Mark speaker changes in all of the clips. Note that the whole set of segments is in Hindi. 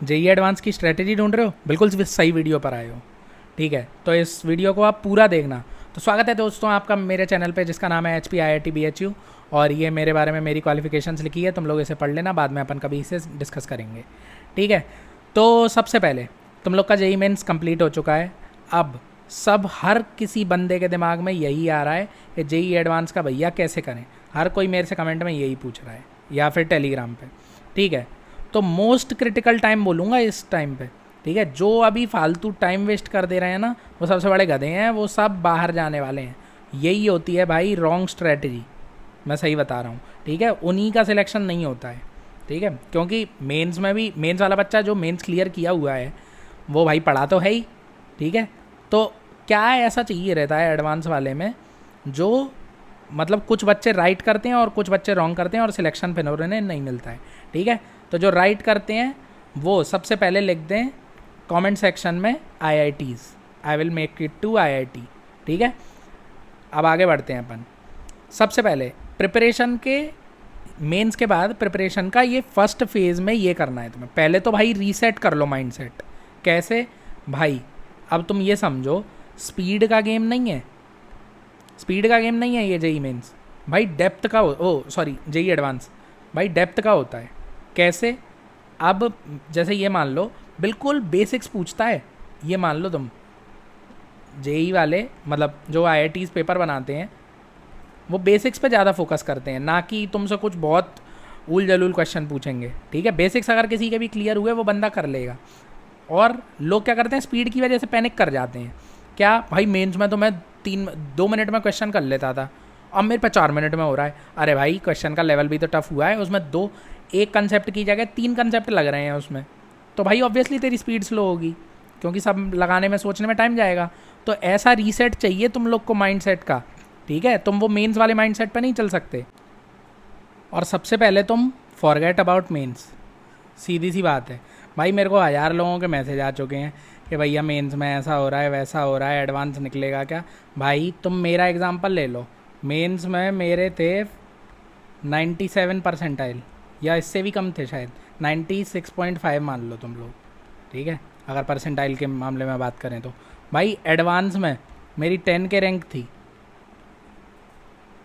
Speaker 1: जेईई एडवांस की स्ट्रेटेजी ढूंढ रहे हो, बिल्कुल सही वीडियो पर आए हो। ठीक है, तो इस वीडियो को आप पूरा देखना। तो स्वागत है दोस्तों आपका मेरे चैनल पे जिसका नाम है HPIIT BHU, और ये मेरे बारे में मेरी क्वालिफिकेशंस लिखी है, तुम लोग इसे पढ़ लेना, बाद में अपन कभी इसे डिस्कस करेंगे। ठीक है, तो सबसे पहले तुम लोग का जेईई मेंस कंप्लीट हो चुका है। अब सब हर किसी बंदे के दिमाग में यही आ रहा है कि जेईई एडवांस का भैया कैसे करें। हर कोई मेरे से कमेंट में यही पूछ रहा है या फिर टेलीग्राम पे। ठीक है, तो मोस्ट क्रिटिकल टाइम बोलूँगा इस टाइम पे। ठीक है, जो अभी फालतू टाइम वेस्ट कर दे रहे हैं ना, वो सबसे बड़े गधे हैं, वो सब बाहर जाने वाले हैं। यही होती है भाई रॉन्ग स्ट्रेटजी, मैं सही बता रहा हूँ। ठीक है, उन्हीं का सिलेक्शन नहीं होता है। ठीक है, क्योंकि मेंस में भी मेंस वाला बच्चा जो मेंस क्लियर किया हुआ है वो भाई पढ़ा तो है ही। ठीक है, तो क्या ऐसा चाहिए रहता है एडवांस वाले में, जो मतलब कुछ बच्चे राइट करते हैं और कुछ बच्चे रॉन्ग करते हैं और सिलेक्शन फिर उन्हें नहीं मिलता है। ठीक है, तो जो राइट करते हैं वो सबसे पहले लिख दें कमेंट सेक्शन में IITs, I will make it to IIT। ठीक है, अब आगे बढ़ते हैं अपन। सबसे पहले प्रिपरेशन के मेंस के बाद प्रिपरेशन का ये फर्स्ट फेज़ में ये करना है तुम्हें। पहले तो भाई रीसेट कर लो माइंडसेट। कैसे भाई, अब तुम ये समझो स्पीड का गेम नहीं है, स्पीड का गेम नहीं है ये जेईई मेंस भाई, डेप्थ का जेईई एडवांस भाई डेप्थ का होता है। कैसे, अब जैसे ये मान लो बिल्कुल बेसिक्स पूछता है, ये मान लो तुम जेईई वाले मतलब जो IITs पेपर बनाते हैं वो बेसिक्स पे ज़्यादा फोकस करते हैं, ना कि तुमसे कुछ बहुत उल जलूल क्वेश्चन पूछेंगे। ठीक है, बेसिक्स अगर किसी के भी क्लियर हुए वो बंदा कर लेगा। और लोग क्या करते हैं, स्पीड की वजह से पैनिक कर जाते हैं। क्या भाई, मेंस में तो मैं 2 मिनट में क्वेश्चन कर लेता था, अब मेरे पे 4 मिनट में हो रहा है। अरे भाई, क्वेश्चन का लेवल भी तो टफ हुआ है, उसमें एक कंसेप्ट की जगह 3 कंसेप्ट लग रहे हैं उसमें, तो भाई ऑब्वियसली तेरी स्पीड स्लो होगी, क्योंकि सब लगाने में सोचने में टाइम जाएगा। तो ऐसा रीसेट चाहिए तुम लोग को माइंडसेट का। ठीक है, तुम वो मेंस वाले माइंडसेट पे नहीं चल सकते। और सबसे पहले तुम फॉरगेट अबाउट मेंस, सीधी सी बात है भाई। मेरे को 1000 लोगों के मैसेज आ चुके हैं कि भैया मेंस में ऐसा हो रहा है वैसा हो रहा है, एडवांस निकलेगा क्या। भाई तुम मेरा एग्जांपल ले लो, मेंस में मेरे थे 97 परसेंटाइल, या इससे भी कम थे शायद, 96.5 मान लो तुम लोग। ठीक है, अगर परसेंटाइल के मामले में बात करें तो भाई एडवांस में मेरी 10 के रैंक थी।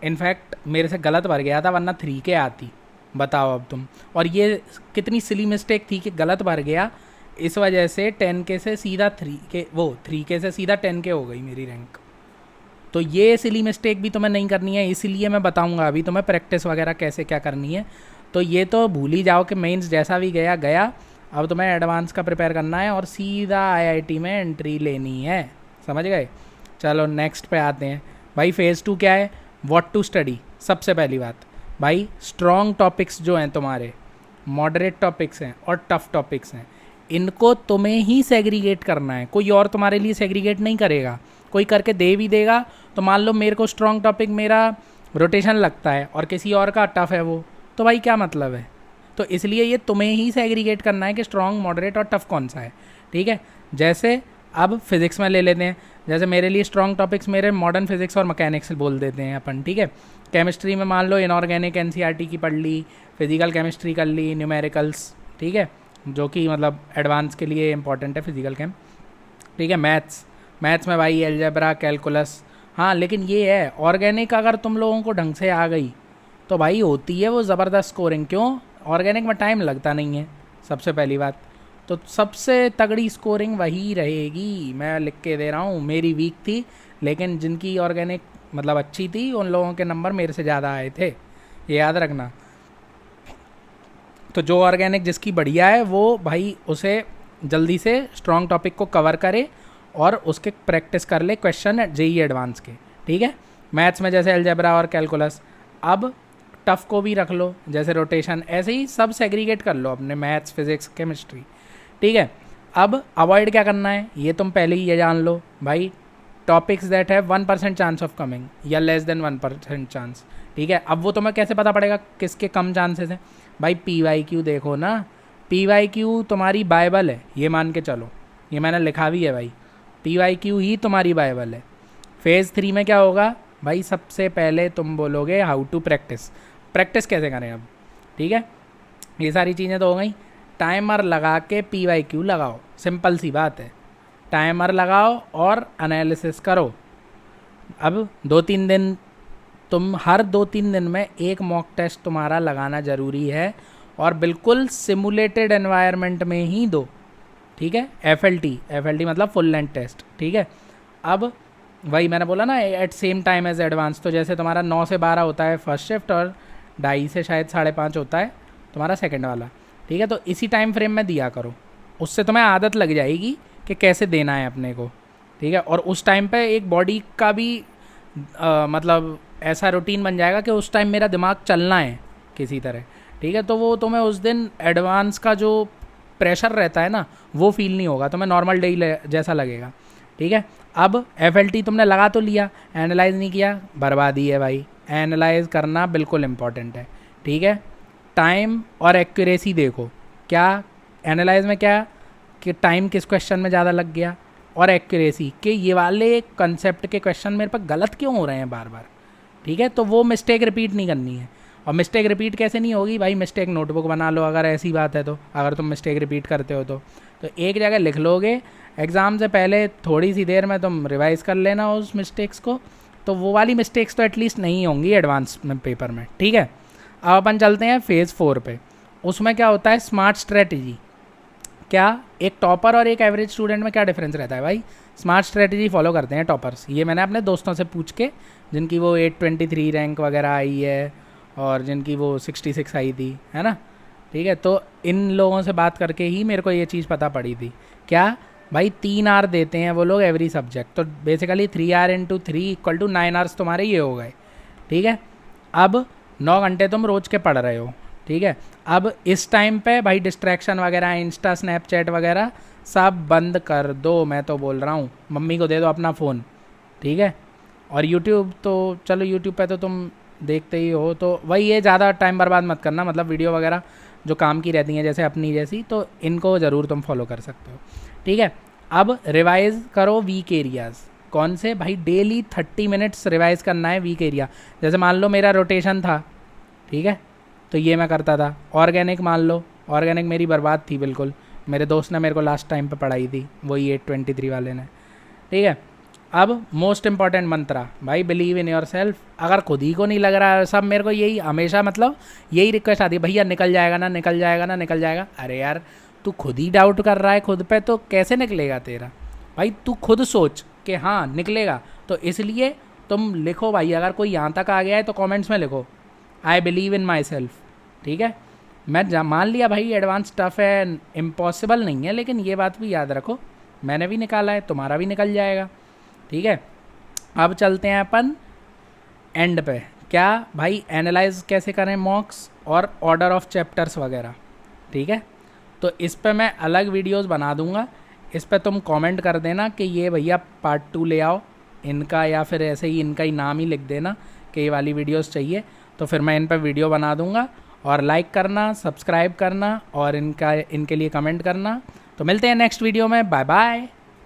Speaker 1: इनफैक्ट मेरे से गलत भर गया था, वरना 3 के आती। बताओ अब तुम, और ये कितनी सिली मिस्टेक थी कि गलत भर गया, इस वजह से 10 के से सीधा 3 के से सीधा 10 के हो गई मेरी रैंक। तो ये सिली मिस्टेक भी तुम्हें नहीं करनी है, इसीलिए मैं बताऊंगा अभी तुम्हें प्रैक्टिस वगैरह कैसे क्या करनी है। तो ये तो भूल ही जाओ कि मेंस जैसा भी गया गया, अब तुम्हें एडवांस का प्रिपेयर करना है और सीधा IIT में एंट्री लेनी है। समझ गए? चलो नेक्स्ट पे आते हैं भाई। फ़ेज़ 2 क्या है, व्हाट टू स्टडी। सबसे पहली बात भाई, स्ट्रॉन्ग टॉपिक्स जो हैं तुम्हारे, मॉडरेट टॉपिक्स हैं और टफ़ टॉपिक्स हैं, इनको तुम्हें ही सेग्रीगेट करना है, कोई और तुम्हारे लिए सेग्रीगेट नहीं करेगा। कोई करके दे भी देगा तो मान लो मेरे को स्ट्रॉन्ग टॉपिक मेरा रोटेशन लगता है और किसी और का टफ़ है वो, तो भाई क्या मतलब है। तो इसलिए ये तुम्हें ही सेग्रीगेट करना है कि स्ट्रॉन्ग, मॉडरेट और टफ़ कौन सा है। ठीक है, जैसे अब फिज़िक्स में ले लेते हैं, जैसे मेरे लिए स्ट्रॉन्ग टॉपिक्स मेरे मॉडर्न फिज़िक्स और मैकेनिक्स बोल देते हैं अपन। ठीक है, केमिस्ट्री में मान लो इनऑर्गेनिक NCERT की पढ़ ली, फिजिकल केमिस्ट्री कर ली, न्यूमेरिकल्स, ठीक है, जो कि मतलब एडवांस के लिए इंपॉर्टेंट है फिजिकल केम। ठीक है, मैथ्स में भाई एलजेब्रा, कैलकुलस। हाँ, लेकिन ये है ऑर्गेनिक अगर तुम लोगों को ढंग से आ गई तो भाई होती है वो ज़बरदस्त स्कोरिंग। क्यों? ऑर्गेनिक में टाइम लगता नहीं है, सबसे पहली बात। तो सबसे तगड़ी स्कोरिंग वही रहेगी, मैं लिख के दे रहा हूँ। मेरी वीक थी, लेकिन जिनकी ऑर्गेनिक मतलब अच्छी थी उन लोगों के नंबर मेरे से ज़्यादा आए थे, ये याद रखना। तो जो ऑर्गेनिक जिसकी बढ़िया है वो भाई उसे जल्दी से स्ट्रॉन्ग टॉपिक को कवर करे और उसके प्रैक्टिस कर ले क्वेश्चन जेईई एडवांस के। ठीक है, मैथ्स में जैसे अलजेब्रा और कैलकुलस। अब टफ को भी रख लो, जैसे रोटेशन, ऐसे ही सब सेग्रीगेट कर लो अपने मैथ्स, फिजिक्स, केमिस्ट्री। ठीक है, अब अवॉइड क्या करना है ये तुम पहले ही ये जान लो भाई, टॉपिक्स दैट है 1% चांस ऑफ कमिंग या लेस देन 1% चांस। ठीक है, अब वो तुम्हें कैसे पता पड़ेगा किसके कम चांसेस हैं भाई? PYQ देखो ना, PYQ तुम्हारी बाइबल है, ये मान के चलो, ये मैंने लिखा भी है भाई, PYQ ही तुम्हारी बाइबल है। फेज़ 3 में क्या होगा भाई? सबसे पहले तुम बोलोगे हाउ टू प्रैक्टिस। प्रैक्टिस कैसे करें अब? ठीक है, ये सारी चीज़ें तो हो गई। टाइमर लगा के PYQ लगाओ, सिंपल सी बात है। टाइमर लगाओ और एनालिसिस करो। अब 2-3 दिन तुम हर 2-3 दिन में एक मॉक टेस्ट तुम्हारा लगाना ज़रूरी है और बिल्कुल सिमुलेटेड एनवायरनमेंट में ही दो, ठीक है। FLT मतलब फुल लेंथ टेस्ट, ठीक है। अब वही मैंने बोला ना, at same time as advance. तो जैसे तुम्हारा 9 से 12 होता है फर्स्ट शिफ्ट और 2:30 से शायद 5:30 होता है तुम्हारा सेकंड वाला, ठीक है। तो इसी टाइम फ्रेम में दिया करो, उससे तुम्हें आदत लग जाएगी कि कैसे देना है अपने को, ठीक है। और उस टाइम पे एक बॉडी का भी मतलब ऐसा रूटीन बन जाएगा कि उस टाइम मेरा दिमाग चलना है किसी तरह, ठीक है। तो वो तुम्हें उस दिन एडवांस का जो प्रेशर रहता है ना, वो फील नहीं होगा, तुम्हें नॉर्मल डे जैसा लगेगा, ठीक है। अब FLT तुमने लगा तो लिया, एनालाइज नहीं किया, बर्बादी है भाई। एनालाइज करना बिल्कुल इम्पॉर्टेंट है, ठीक है। टाइम और एक्यूरेसी देखो, क्या एनालाइज में क्या कि टाइम किस क्वेश्चन में ज़्यादा लग गया, और एक्यूरेसी कि ये वाले कंसेप्ट के क्वेश्चन मेरे पर गलत क्यों हो रहे हैं बार बार, ठीक है। तो वो मिस्टेक रिपीट नहीं करनी है। और मिस्टेक रिपीट कैसे नहीं होगी भाई, मिस्टेक नोटबुक बना लो अगर ऐसी बात है तो, अगर तुम मिस्टेक रिपीट करते हो तो एक जगह लिख लोगे, एग्ज़ाम से पहले थोड़ी सी देर में तुम रिवाइज़ कर लेना उस मिस्टेक्स को, तो वो वाली मिस्टेक्स तो एटलीस्ट नहीं होंगी एडवांस में पेपर में, ठीक है। अब अपन चलते हैं फेज़ 4 पे। उसमें क्या होता है, स्मार्ट स्ट्रेटजी। क्या एक टॉपर और एक एवरेज स्टूडेंट में क्या डिफरेंस रहता है भाई? स्मार्ट स्ट्रेटजी फॉलो करते हैं टॉपर्स। ये मैंने अपने दोस्तों से पूछ के, जिनकी वो 823 रैंक वगैरह आई है और जिनकी वो 66 आई थी, है ना, ठीक है। तो इन लोगों से बात करके ही मेरे को ये चीज़ पता पड़ी थी। क्या भाई, 3 आवर देते हैं वो लोग एवरी सब्जेक्ट, तो बेसिकली 3 आवर इंटू 3 = 9 आवर्स तुम्हारे ये हो गए, ठीक है। अब 9 घंटे तुम रोज़ के पढ़ रहे हो, ठीक है। अब इस टाइम पे भाई डिस्ट्रैक्शन वगैरह, इंस्टा स्नैपचैट वगैरह सब बंद कर दो, मैं तो बोल रहा हूँ। मम्मी को दे दो अपना फ़ोन, ठीक है। और यूट्यूब तो चलो, यूट्यूब पे तो तुम देखते ही हो, तो वही है, ज़्यादा टाइम बर्बाद मत करना, मतलब वीडियो वगैरह जो काम की रहती हैं जैसे अपनी जैसी, तो इनको ज़रूर तुम फॉलो कर सकते हो, ठीक है। अब रिवाइज़ करो वीक एरियाज़। कौन से भाई? डेली 30 मिनट्स रिवाइज़ करना है वीक एरिया। जैसे मान लो मेरा रोटेशन था, ठीक है, तो ये मैं करता था। ऑर्गेनिक मान लो, ऑर्गेनिक मेरी बर्बाद थी बिल्कुल, मेरे दोस्त ने मेरे को लास्ट टाइम पे पढ़ाई थी, वही 823 वाले ने, ठीक है। अब मोस्ट इंपॉर्टेंट मंत्रा भाई, बिलीव इन योर सेल्फ। अगर खुद ही को नहीं लग रहा है, सब मेरे को यही हमेशा मतलब यही रिक्वेस्ट आती है, भैया निकल जाएगा ना, निकल जाएगा ना, निकल जाएगा। अरे यार, तू खुद ही डाउट कर रहा है खुद पे, तो कैसे निकलेगा तेरा भाई? तू खुद सोच कि हाँ निकलेगा। तो इसलिए तुम लिखो भाई, अगर कोई यहाँ तक आ गया है तो कमेंट्स में लिखो I believe in my self, ठीक है। मैं मान लिया भाई एडवांस टफ है, इम्पॉसिबल नहीं है, लेकिन ये बात भी याद रखो, मैंने भी निकाला है, तुम्हारा भी निकल जाएगा, ठीक है। अब चलते हैं अपन एंड पे। क्या भाई, एनालाइज कैसे करें मॉक्स और ऑर्डर ऑफ चैप्टर्स वगैरह, ठीक है। तो इस पे मैं अलग वीडियोस बना दूंगा, इस पे तुम कमेंट कर देना कि ये भैया पार्ट 2 ले आओ इनका, या फिर ऐसे ही इनका ही नाम ही लिख देना कि ये वाली वीडियोस चाहिए, तो फिर मैं इन पर वीडियो बना दूंगा। और लाइक करना, सब्सक्राइब करना और इनके लिए कमेंट करना। तो मिलते हैं नेक्स्ट वीडियो में, बाय बाय।